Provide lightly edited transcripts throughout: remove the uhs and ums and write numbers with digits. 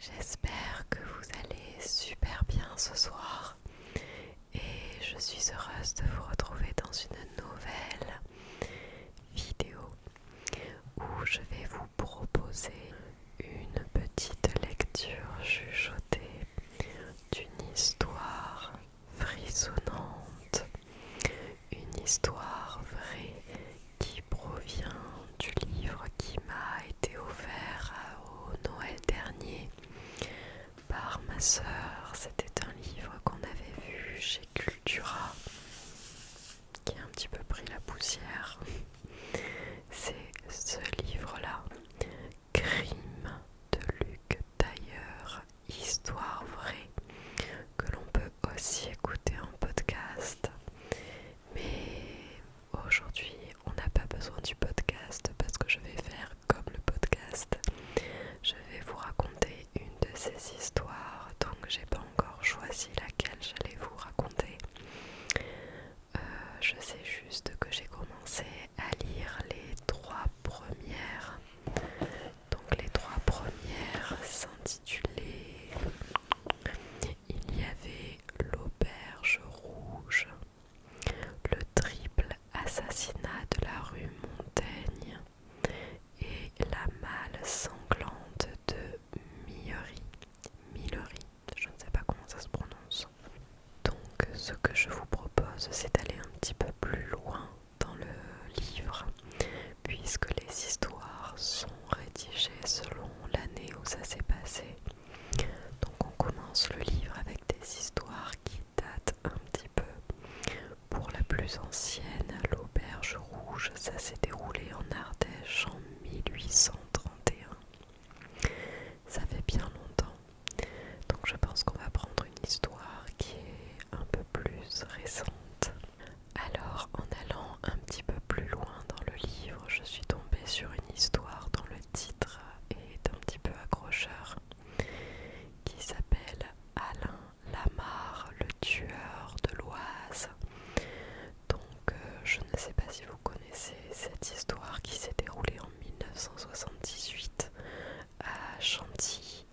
J'espère que vous allez super bien ce soir et je suis heureuse de vous retrouver dans une nouvelle vidéo où je vais vous proposer une petite lecture chuchotée d'une histoire frissonnante, une histoire vraie qui provient du livre qui m'a été offert au Noël dernier par ma sœur. C'était un livre qu'on avait vu chez Cultura qui a un petit peu pris la poussière. C'est ce livre-là, Crime de Luc Tailleur, histoire vraie, que l'on peut aussi écouter en podcast. Mais aujourd'hui, on n'a pas besoin du podcast parce que je vais faire comme le podcast. Je vais vous raconter une de ces histoires, donc j'ai pas encore choisi laquelle j'allais vous raconter. Je sais juste que j'ai commencé à lire les trois premières. Donc les trois premières s'intitulaient Il y avait l'auberge rouge, le triple assassinat de la rue Montaigne et la malle sanglante de Millery. Millery, je ne sais pas comment ça se prononce. Donc ce que je vous propose, c'est d'aller un petit peu plus loin dans le livre, puisque les histoires sont rédigées selon l'année où ça s'est passé. Donc on commence le livre avec des histoires qui datent un petit peu. Pour la plus ancienne, l'auberge rouge, ça s'est déroulé en Ardèche en 1831. Ça fait bien longtemps. Donc je pense qu'on va prendre une histoire qui est un peu plus récente. Alors en allant un petit peu plus loin dans le livre, je suis tombée sur une histoire dont le titre est un petit peu accrocheur, qui s'appelle Alain Lamarre, le tueur de l'Oise. Donc je ne sais pas si vous connaissez cette histoire qui s'est déroulée en 1978 à Chantilly.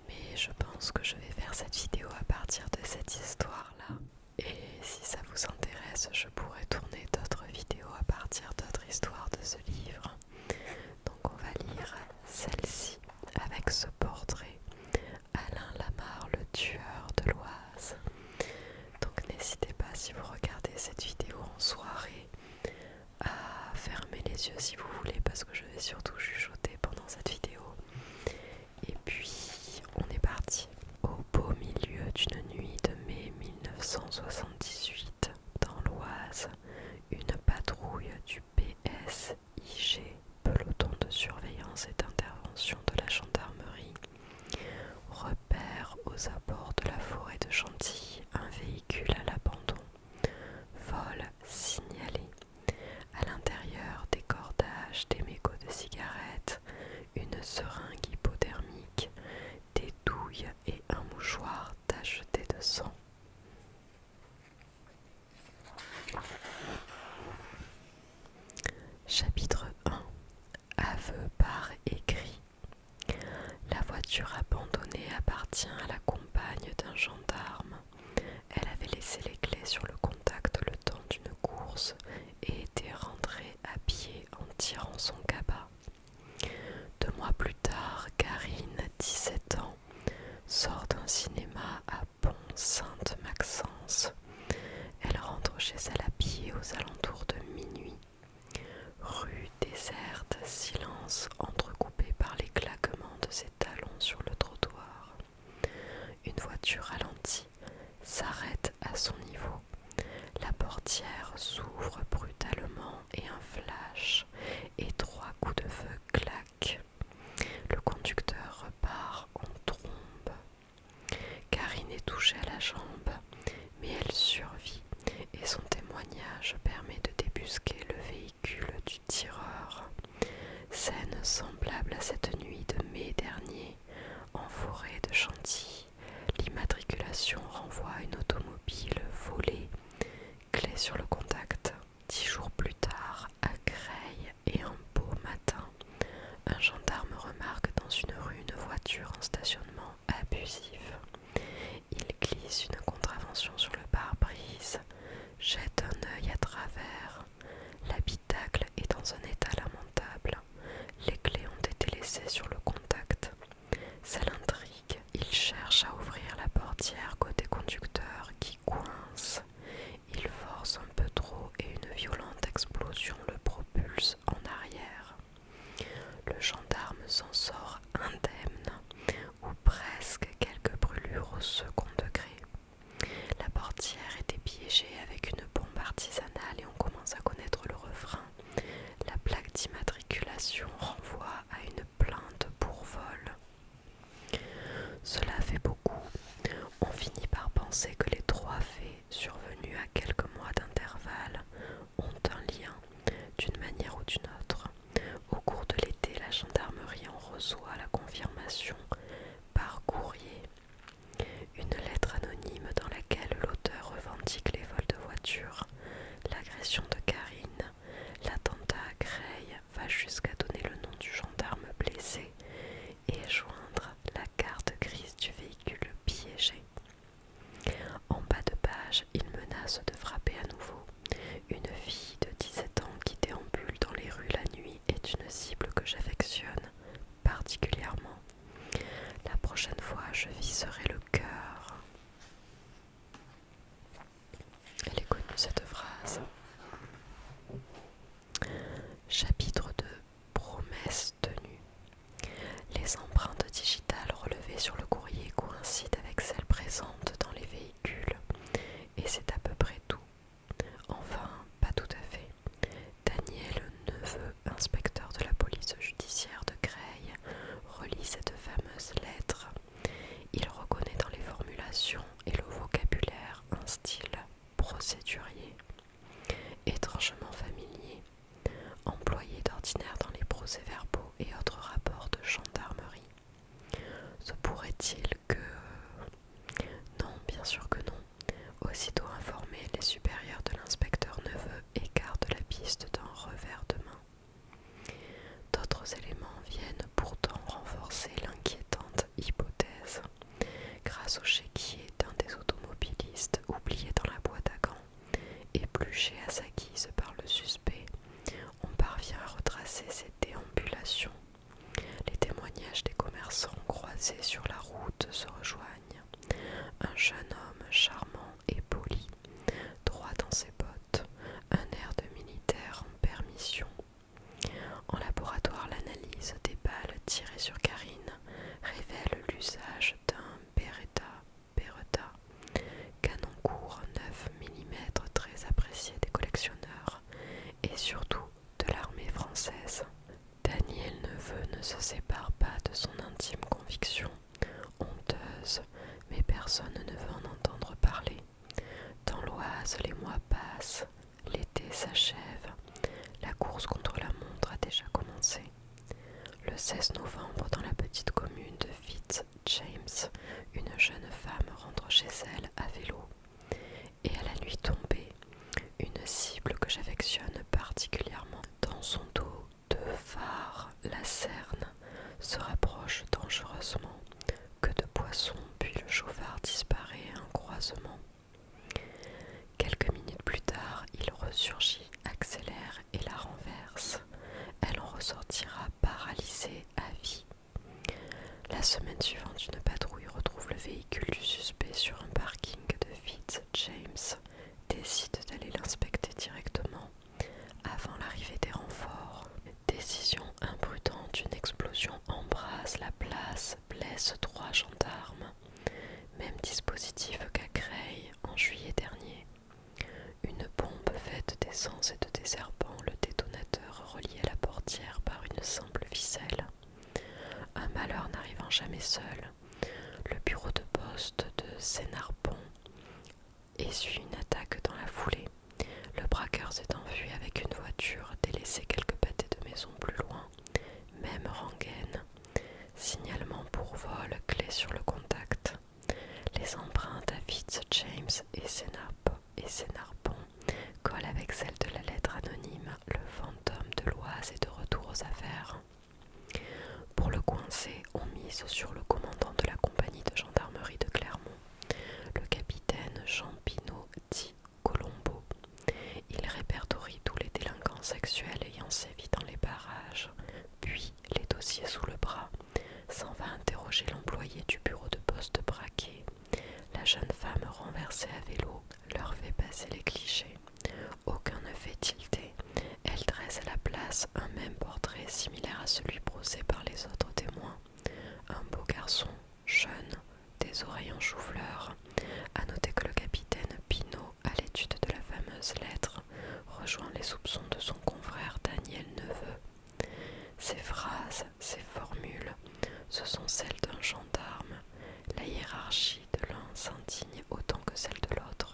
Mais je pense que je vais faire cette vidéo à partir de cette histoire-là. Et si ça vous intéresse, je pourrais tourner d'autres vidéos à partir d'autres histoires de ce livre. Donc on va lire celle-ci avec ce portrait. Alain Lamarre, le tueur de l'Oise. Donc n'hésitez pas, si vous regardez cette vidéo en soirée, à fermer les yeux si vous voulez, parce que je vais surtout chuchoter pendant cette vidéo. Et puis on est parti. Au beau milieu d'une nuit de mai 1978, dans l'Oise, une patrouille du PSIG, peloton de surveillance et d'intervention de la gendarmerie, repère aux abords de la forêt de Chantilly un véhicule à l'abandon. Vol signalé. À l'intérieur, des cordages, des mégots de cigarettes, une seringue hypodermique, des douilles et un mouchoir tacheté de sang. Chapitre 1. Aveu par écrit. La voiture abandonnée appartient à la compagne d'un gendarme. Elle avait laissé les clés sur le contact le temps d'une course et était rentrée à pied en tirant son cabas. 2 mois plus tard, Karine, 17 ans, sort d'un cinéma à Pont-Sainte-Maxence. Elle rentre chez elle à pied aux alentours de minuit. Rue déserte, silence entrecoupé par les claquements de ses talons sur le trottoir. Une voiture ralentit, s'arrête à son niveau. La portière s'ouvre brutalement et un flash et 3 coups de feu claquent. Le conducteur repart en trombe. Karine est touchée à la jambe, mais elle survit et son témoignage permet de débusquer le véhicule du tireur. Scène semblable à cette nuit de mai dernier en forêt de Chantilly. L'immatriculation renvoie à une automobile volée, clé sur le contact. et joindre la carte grise du véhicule piégé. En bas de page, il menace de frapper à nouveau. Une fille de 17 ans qui déambule dans les rues la nuit est une cible que j'affectionne particulièrement. La prochaine fois, je visserai le cœur. Elle est connue cette phrase. Chapitre 2. Promesse tenue. Les empreintes digitales relevées sur le courrier coïncident avec celles présentes dans les véhicules, et c'est à peu près tout. Enfin, pas tout à fait. Daniel Neveu, inspecteur de la police judiciaire de Creil, relit cette fameuse lettre. Il reconnaît dans les formulations et le vocabulaire un style procédurier, étrangement familier, employé d'ordinaire dans les procès-verbaux et autres rapports de gendarmerie. Se pourrait-il que... Non, bien sûr que non. Aussitôt informés, les supérieurs de l'inspecteur Neveu écartent la piste d'un revers de main. D'autres éléments viennent pourtant renforcer l'inquiétante hypothèse. Grâce au chéquier d'un des automobilistes oublié dans la boîte à gants, épluché à sa guise par le suspect, on parvient à retracer ses déambulations. Les témoignages des commerçants croisés sur la route se rejoignent. Un jeune homme charmant et poli, droit dans ses bottes, un air de militaire en permission. En laboratoire, l'analyse des balles tirées sur Karine révèle l'usage d'un Beretta, canon court 9 mm très apprécié des collectionneurs et surtout de l'armée française. Daniel Neveu ne se sépare pas de son intime conviction, honteuse, mais personne ne veut en entendre parler. Dans l'Oise, les mois passent, l'été s'achève, la course contre la montre a déjà commencé. Le 16 novembre, dans la petite commune de Fitz-James, une jeune femme rentre chez elle à vélo. Et à la nuit tombée, une cible que j'affectionne particulièrement. Dans son dos, deux phares, la cerne, se rapproche dangereusement. Que de poissons, puis le chauffard disparaît à un croisement. Quelques minutes plus tard, il ressurgit, accélère et la renverse. Elle en ressortira paralysée à vie. La semaine suivante, une patrouille retrouve le véhicule du suspect sur un parking de Fitz-James, décide d'aller l'inspecter directement avant l'arrivée des renforts. Décision imprudente, une explosion embrase la place, blesse 3 gendarmes. Même dispositif qu'à Creil en juillet dernier. Une bombe faite d'essence et de désherbant, le détonateur relié à la portière par une simple ficelle. Un malheur n'arrivant jamais seul, le bureau de poste de Sénarpont essuie une attaque dans la foulée. Le braqueur s'est enfui avec une voiture, délaissé quelques pâtés de maison plus loin. Même rengaine. Signalement pour vol, clé sur le contact. Les empreintes à Fitz-James et Sénarpont collent avec celles de la lettre anonyme. Le fantôme de l'Oise est de retour aux affaires. Pour le coincer, on mise sur le commandant de la compagnie de gendarmerie de Clermont, le capitaine Jean Pinot dit Colombo. Il répertorie tous les délinquants sexuels ayant sévi dans les barrages, puis, les dossiers sous le bras, s'en va interroger l'employé du bureau de poste braqué. La jeune femme renversée à vélo leur fait passer les clichés. Aucun ne fait tilter. Elle dresse à la place un même portrait similaire à celui brossé par les autres témoins. Un beau garçon, jeune, des oreilles en chou-fleur. À noter que le capitaine Pinot, à l'étude de la fameuse lettre, rejoint les soupçons de son confrère Daniel Neveu. Ces phrases, ces formules, ce sont celles d'un gendarme. La hiérarchie de l'un s'indigne autant que celle de l'autre.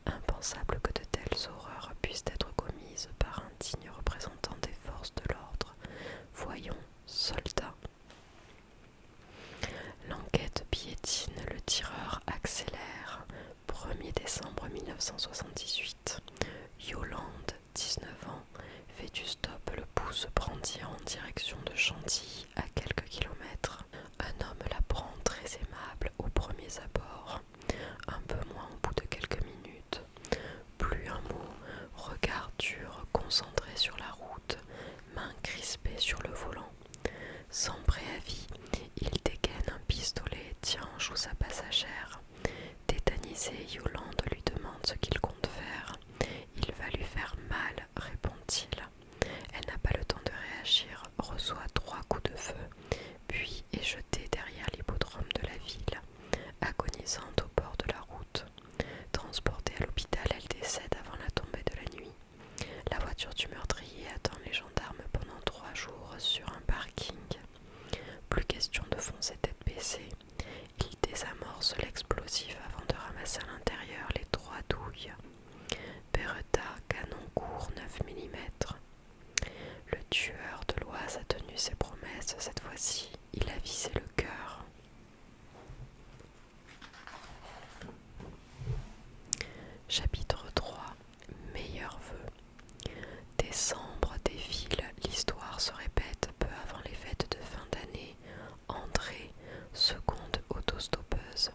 Impensable que de telles horreurs puissent être commises par un digne représentant des forces de l'ordre. Voyons, soldats. enfoncé tête baissée. Il désamorce l'explosif avant de ramasser à l'intérieur les 3 douilles. Beretta, canon court 9 mm. Le tueur de l'Oise a tenu ses promesses cette fois-ci. Il a visé le cœur. Chapitre 3. Meilleurs vœux. Décembre défile, l'histoire se répète peu avant les fêtes de fin d'année. André, seconde autostoppeuse,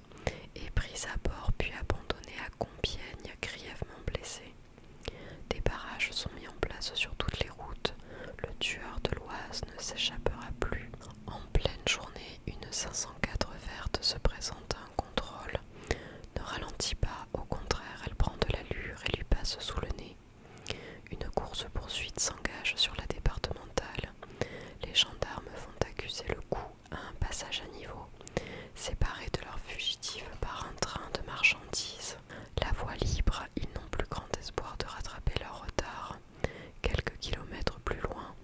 est prise à bord puis abandonnée à Compiègne, grièvement blessée. Des barrages sont mis en place sur toutes les routes. Le tueur de l'Oise ne s'échappera plus. En pleine journée, une 504 verte se présente à un contrôle. Ne ralentit pas, au contraire, elle prend de l'allure et lui passe sous le nez. Une course-poursuite s'engage sur la départementale. Les gendarmes font accuser le coup à un passage à niveau, séparés de leurs fugitifs par un train de marchandises. La voie libre, ils n'ont plus grand espoir de rattraper leur retard. Quelques kilomètres plus loin,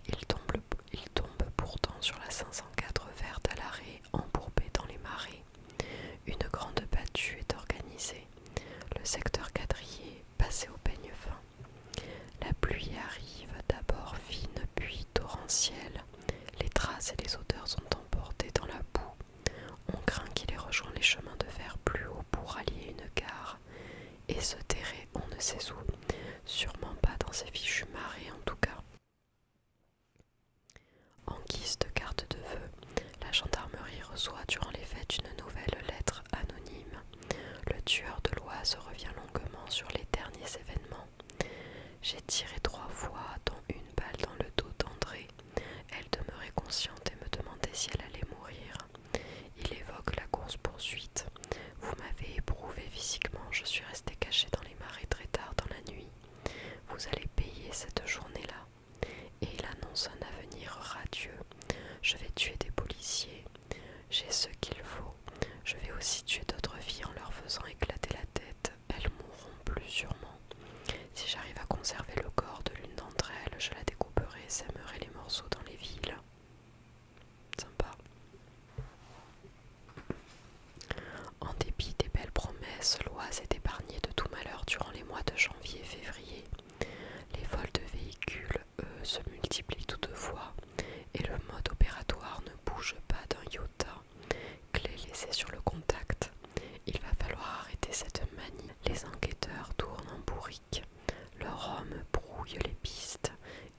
ils tombent pourtant sur la 504 verte à l'arrêt, embourbée dans les marais. Une grande battue est organisée. Le secteur quadrillé, passé au peigne fin. La pluie arrive, d'abord fine puis torrentielle. Les traces et les odeurs sont emportées dans la boue. On craint qu'il ait rejoint les chemins de fer plus haut pour rallier une gare et se terrer on ne sait où, sûrement pas dans ces fichues marées en tout cas. En guise de carte de vœux, la gendarmerie reçoit durant les fêtes une nouvelle lettre anonyme. Le tueur de l'Oise revient longuement sur les derniers événements. J'ai tiré 3 fois, dont une balle dans le dos d'André. Elle demeurait consciente et me demandait si elle allait mourir. Il évoque la course-poursuite. Vous m'avez éprouvé physiquement, je suis resté caché dans les marais très tard dans la nuit. Vous allez payer cette journée-là. Et il annonce un avenir radieux. Je vais tuer des policiers. J'ai ce qu'il faut. Je vais aussi tuer d'autres filles en leur faisant éclater la tête. Elles mourront plus sûrement. Si j'arrive à conserver le corps de l'une d'entre elles, je la découperai et sèmerai les morceaux dans les villes. Sympa. En dépit des belles promesses, l'Oise est épargnée de tout malheur durant les mois de janvier et février. Les vols de véhicules, eux, se multiplient toutefois, et le mode opératoire ne bouge pas d'un iota. Clé laissée sur le contact. Il va falloir arrêter cette manie. Les enquêteurs tournent en bourrique. Leur homme brouille les pistes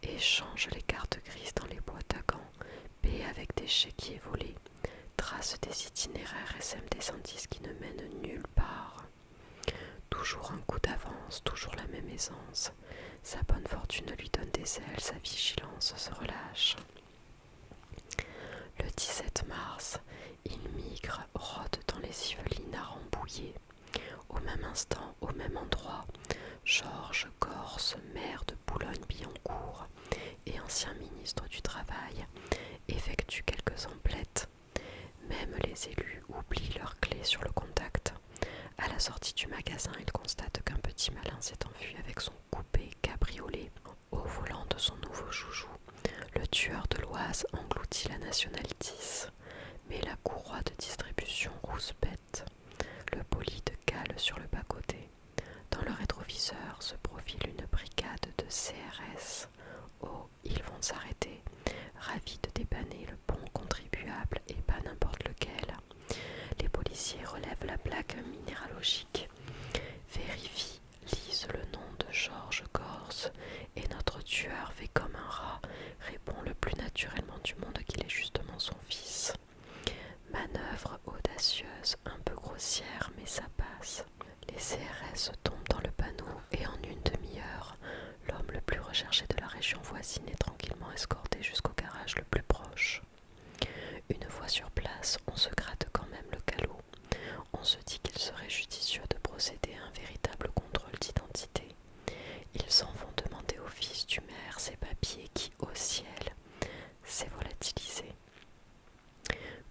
et change les cartes grises dans les boîtes à gants, paie avec des chéquiers volés, trace des itinéraires et sème des indices qui ne mènent nulle part. Toujours un coup d'avance, toujours la même aisance. Sa bonne fortune lui donne des ailes, sa vigilance se relâche. Le 17 mars, il migre, rôde dans les Yvelines à Rambouillet. Au même instant, au même endroit, Georges Corse, maire de Boulogne-Billancourt et ancien ministre du Travail, effectue quelques emplettes. Même les élus oublient leurs clés sur le contact. À la sortie du magasin, il constate qu'un petit malin s'est enfui avec son coupé cabriolet au volant de son nouveau joujou. Le tueur de l'Oise engloutit la nationale 10, mais la courroie de distribution rouspète. Le bolide cale sur le bas-côté. Dans le rétroviseur se profile une brigade de CRS. Oh, ils vont s'arrêter, ravis de dépanner le bon contribuable et pas n'importe lequel. Les policiers relèvent la plaque minéralogique, vérifient, lisent le nom de Georges Corse et notre tueur fait comme un rat, répond le plus naturellement du monde qu'il est justement son fils. Manœuvre audacieuse, un peu grossière, mais ça passe. Les CRS tombent dans le panneau et en une demi-heure, l'homme le plus recherché de la région voisine est tranquillement escorté jusqu'au garage le plus proche. Une fois sur place, on se gratte quand même le calot. On se dit qu'il serait judicieux de procéder à un véritable contrôle d'identité. Ils s'en vont demander au fils du maire ses papiers qui, au ciel, s'est volatilisé.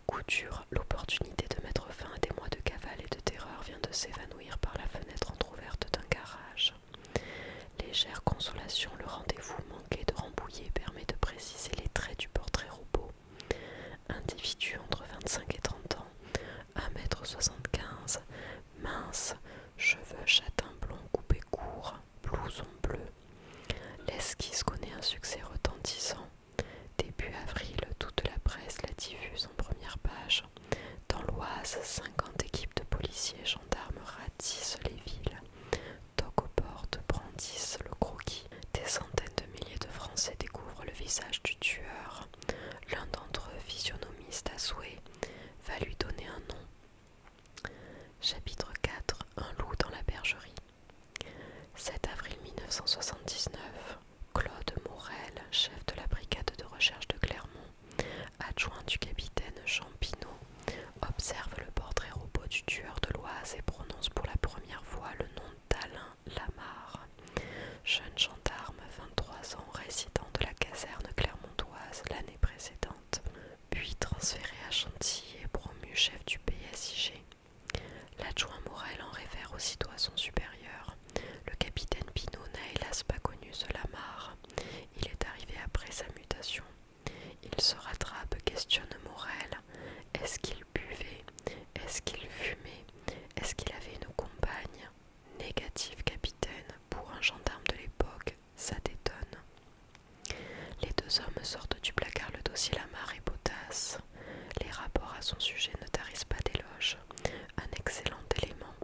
Coup dur, l'opportunité de mettre fin à des mois de cavale et de terreur vient de s'évanouir par la fenêtre entrouverte d'un garage. Légère consolation, le rendez-vous manqué de Rambouillet permet de préciser les traits du portrait robot. Individu entre 25 et 30 ans, 1,75 m, mince, cheveux châtain blond coupés courts, blouson bleu. L'esquisse connaît un succès retentissant. Début avril, toute la presse la diffuse en première page. Dans l'Oise, 50 équipes de policiers et gendarmes ratissent les villes. Toquent aux portes, brandissent le croquis. Des centaines de milliers de Français découvrent le visage du tueur. L'un d'entre eux, physionomiste à souhait, va lui donner un nom. Chapitre 4. Un loup dans la bergerie. 7 avril 1979. Claude Morel, chef de la brigade de recherche de Clermont, adjoint du capitaine Jean Pinault, observe le portrait robot du tueur de l'Oise et prononce pour la première fois le nom d'Alain Lamarre, jeune gendarme, 23 ans, résident de la caserne clermontoise l'année précédente, puis transféré à Chantilly et promu chef du PSIG. L'adjoint Morel en réfère aussitôt à son supérieur. Le capitaine Pinault n'a hélas pas connu ce Lamarre. Il est arrivé après sa mutation. Il se rattrape, questionne Morel. Est-ce qu'il buvait? Est-ce qu'il fumait? Est-ce qu'il avait une compagne? Négatif, capitaine. Pour un gendarme de l'époque, ça détonne. Les deux hommes sortent du placard le dossier Lamarre et Botas. Les rapports à son sujet ne tarissent pas d'éloges. Un excellent élément,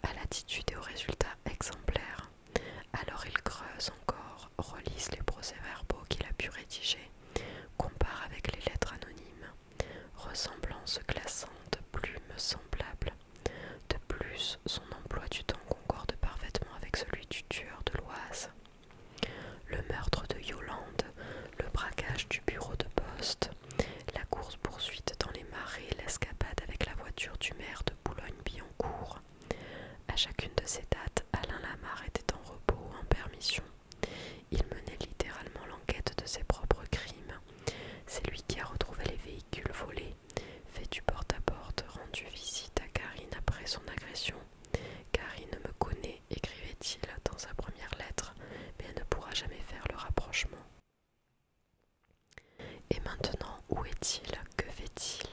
à l'attitude et aux résultats exemplaires. Alors il creuse encore, relise les procès-verbaux qu'il a pu rédiger, compare avec les lettres anonymes. Ressemblance glaçante, plumes semblables. De plus, son emploi du temps concorde parfaitement avec celui du tueur de l'Oise. Le meurtre de Yolande, le braquage du bureau de poste, la course-poursuite dans les marais et l'escapade avec la voiture du maire de Boulogne-Billancourt. À chacune de ces dates, Alain Lamarre était en repos ou en permission. Il menait littéralement l'enquête de ses propres crimes. C'est lui qui a retrouvé les véhicules volés, fait du porte-à-porte, rendu visite à Karine après son agression. Karine me connaît, écrivait-il dans sa première lettre, mais elle ne pourra jamais faire le rapprochement. Et maintenant, où est-il? Que fait-il?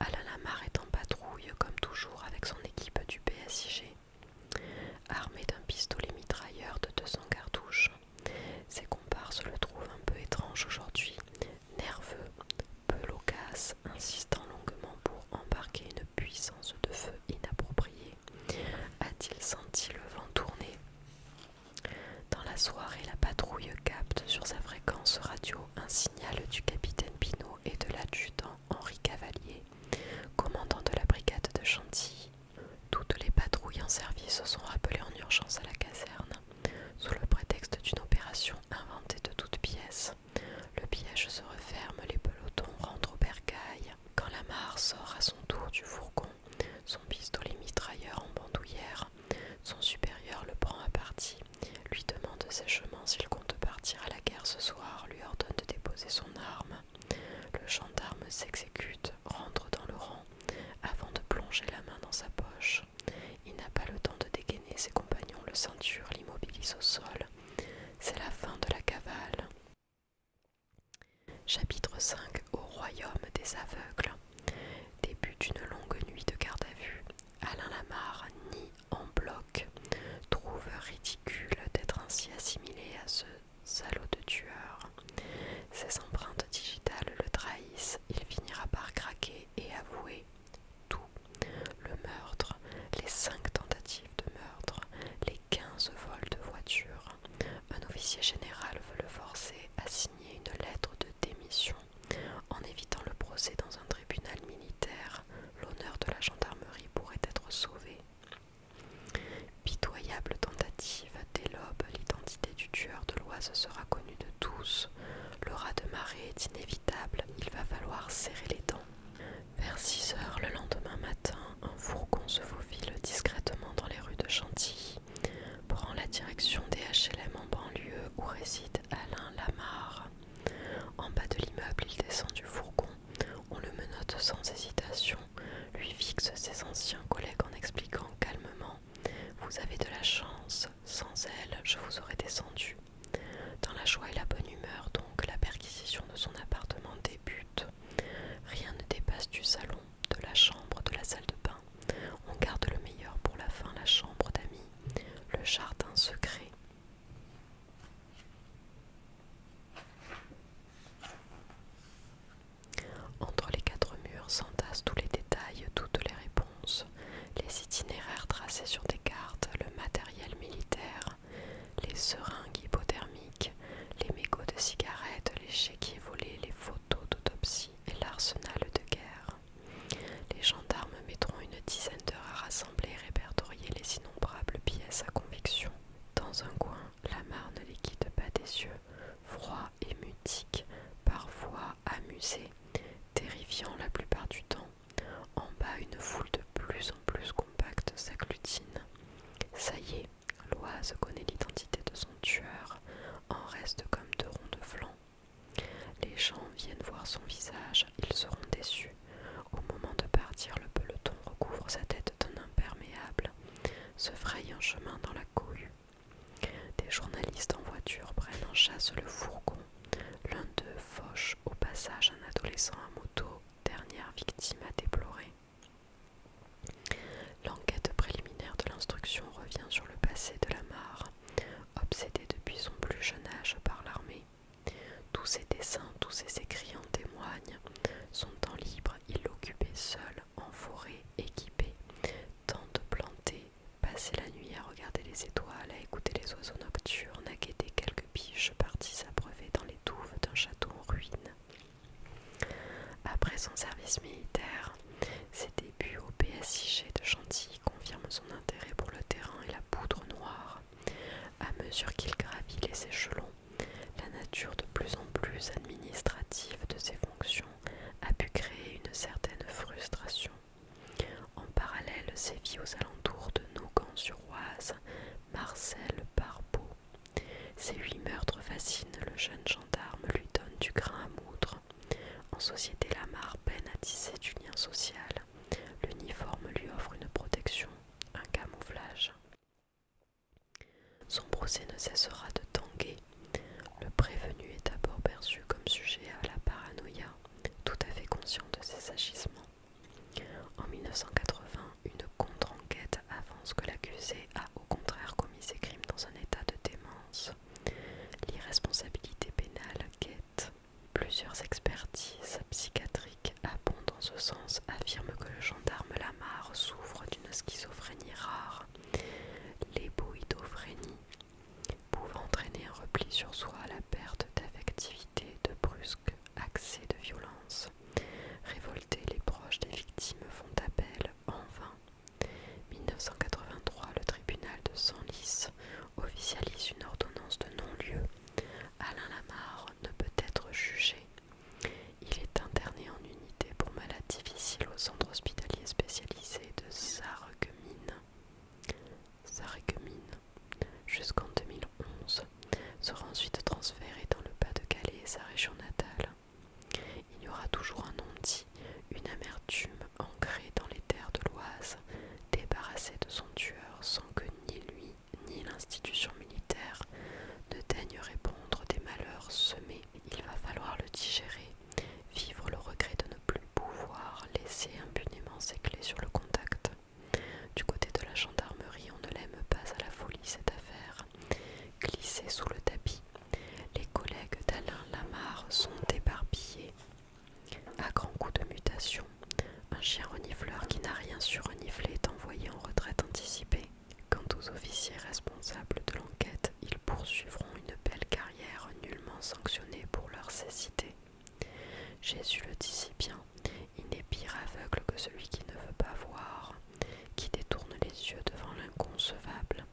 Alain Lamarre est en patrouille, comme toujours, avec son équipe du PSIG, armé d'un pistolet mitrailleur de 200 cartouches. Ses comparses le trouvent un peu étrange aujourd'hui, nerveux, peu loquace, insistant longuement pour embarquer une puissance de feu inappropriée. A-t-il senti le vent tourner? Dans la soirée, la patrouille capte sur sa fréquence radio un signal du capitaine Pinault et de l'adjudant Henri Cavalier, commandant de la brigade de Chantilly. Toutes les patrouilles en service sont rappelées en urgence à la caserne, sous le prétexte d'une opération inventée de toutes pièces. Le piège se referme, les pelotons rentrent au bercail. Quand Lamarre sort à son tour du fourgon, son pistolet mitrailleur en bandoulière, son supérieur le prend à partie, lui demande sèchement s'il compte partir à la guerre ce soir, lui ordonne de déposer son arme. Le gendarme s'exécute, rentre dans le rang, avant de plonger la main dans sa poche. Il n'a pas le temps de dégainer, ses compagnons le ceinturent, l'immobilisent au sol. C'est la fin de la cavale. Chapitre 5. Au royaume des aveugles. Début d'une longue nuit de garde à vue. Alain Lamarre nie en bloc, trouve ridicule d'être ainsi assimilé à ce salaud de tueur. Ses empreintes digitales le trahissent, il finira par craquer et avouer tout. Le meurtre, les 5 tentatives de meurtre, les 15 vols de voiture. Un officier général veut le forcer à signer une lettre de démission. En évitant le procès dans un tribunal militaire, l'honneur de la gendarmerie pourrait être sauvé. Pitoyable tentative, dès l'aube, l'identité du tueur de l'Oise sera connue de tous. Le raz de marée est inévitable, il va falloir serrer les dents. Vers 6 heures le lendemain matin, un fourgon se faufile discrètement dans les rues de Chantilly, prend la direction des HLM en banlieue où réside Alain Lamarre. En bas de l'immeuble, il descend du fourgon. On le menotte sans hésitation, lui fixe ses anciens collègues en expliquant calmement « Vous avez de la chance, sans elle, je vous aurais descendu ». Dans la joie et la bonne humeur, donc, la perquisition de son appartement débute. Rien ne dépasse du salon, foule de plus en plus compacte s'agglutine. Ça y est, l'Oise connaît l'identité de son tueur, en reste comme deux ronds de flanc. Les gens viennent voir son visage, ils seront déçus. Au moment de partir, le peloton recouvre sa tête d'un imperméable, se fraye un chemin dans la cohue. Des journalistes en voiture prennent en chasse le fourgon. L'un d'eux fauche au passage un adolescent à moto, dernière victime à déplorer. L'enquête préliminaire de l'instruction revient sur le passé de Lamar, obsédé depuis son plus jeune âge par l'armée. Tous ses dessins, tous ses écrits en témoignent. Son temps libre, il l'occupait seul, en forêt, équipé, tente plantée, passer la nuit à regarder les étoiles, à écouter les oiseaux nocturnes, à guetter quelques biches parties s'abreuver dans les douves d'un château en ruine. Après son service militaire, ses débuts au PSIG de Chantilly confirment son intérêt pour le terrain et la poudre noire. À mesure qu'il gravit les échelons, la nature de plus en plus administrative de ses fonctions a pu créer une certaine frustration. En parallèle sévit aux alentours de Nogent-sur-Oise Marcel Barbeau. Ces 8 meurtres fascinent le jeune gendarme, lui donnent du grain à moudre. En société, Lamar peine à tisser du lien social. L'uniforme lui offre une protection, un camouflage. Son procès ne cessera de tanguer. Le prévenu est d'abord perçu comme sujet à la paranoïa, tout à fait conscient de ses agissements. En 1980, une contre-enquête avance que l'accusé a au contraire commis ses crimes dans un état de démence. L'irresponsabilité pénale guette. Plusieurs expertises psychiatriques abondent en ce sens, affirment que le gendarme Lamar souffre d'une schizophrénie rare, l'éboïdophrénie, pouvant entraîner un repli sur soi, la perte d'affectivité, de brusques accès de violence. Révoltés, les proches des victimes font appel, en vain. 1983, le tribunal de Senlis officialise une ordonnance de non-lieu. Alain Lamar ne peut être jugé. Il est interné en unité pour malades difficiles au centre hospitalier spécialisé de Sarreguemines jusqu'en 2011, sera ensuite transféré dans le Pas-de-Calais, sa région natale. Il y aura toujours un non-dit, une amertume ancrée dans les terres de l'Oise, débarrassé de son tueur sans que ni lui ni l'institution militaire ne daigne répondre des malheurs semés. Il va falloir le digérer, vivre le regret de ne plus pouvoir laisser impunément ses clés sur le contact. Du côté de la gendarmerie, on ne l'aime pas à la folie cette affaire. Glissée sous le tapis, les collègues d'Alain Lamar sont éparpillés. À grands coups de mutation, un chien renifleur qui n'a rien su renifler est envoyé en retraite anticipée. Quant aux officiers responsables de l'enquête, ils poursuivront une belle carrière nullement sanctionnée pour leur cécité. Jésus le dit si bien, il n'est pire aveugle que celui qui ne veut pas voir, qui détourne les yeux devant l'inconcevable.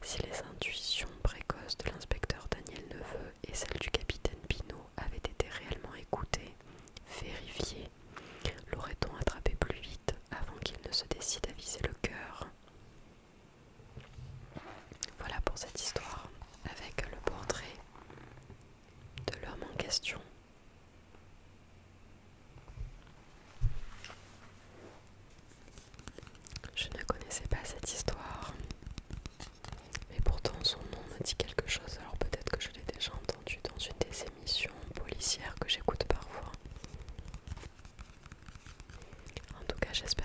Si les intuitions précoces de l'inspecteur Daniel Neveu et celles du capitaine Pinault avaient été réellement écoutées, vérifiées, l'aurait-on attrapé plus vite avant qu'il ne se décide à viser le cœur? Voilà pour cette histoire, avec le portrait de l'homme en question. Je ne connaissais pas cette histoire, mais pourtant son nom me dit quelque chose, alors peut-être que je l'ai déjà entendu dans une des émissions policières que j'écoute parfois. En tout cas, j'espère